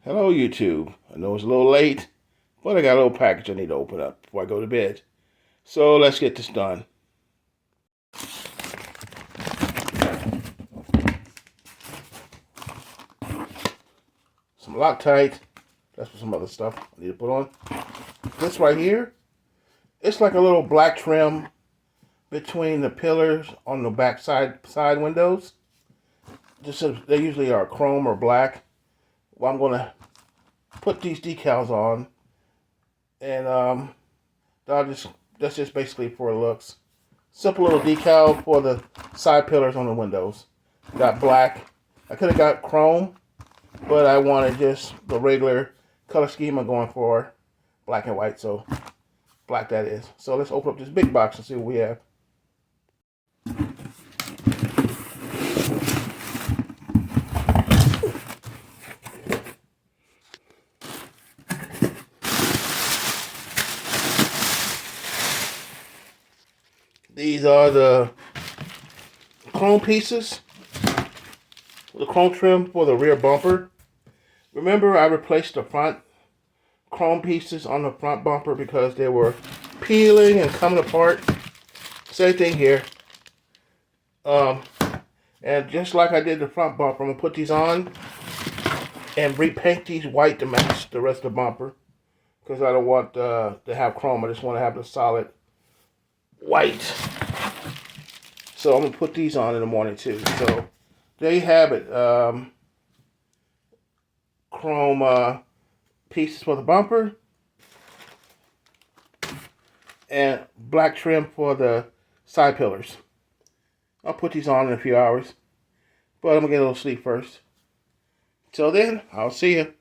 Hello, YouTube. I know it's a little late, but I got a little package I need to open up before I go to bed. So let's get this done. Some Loctite. That's for some other stuff I need to put on. This right here, it's like a little black trim between the pillars on the back side windows. Just so they usually are chrome or black. Well, I'm gonna put these decals on, and that's just basically for looks. Simple little decal for the side pillars on the windows. Got black. I could have got chrome, but I wanted just the regular color scheme I'm going for, black and white. So black that is. So let's open up this big box and see what we have. These are the chrome pieces, the chrome trim for the rear bumper. Remember, I replaced the front chrome pieces on the front bumper because they were peeling and coming apart. Same thing here. And just like I did the front bumper, I'm going to put these on and repaint these white to match the rest of the bumper. Because I don't want to have chrome. I just want to have the solid white. So I'm going to put these on in the morning too. So there you have it. Chrome pieces for the bumper. And black trim for the side pillars. I'll put these on in a few hours. But I'm going to get a little sleep first. Till then, I'll see you.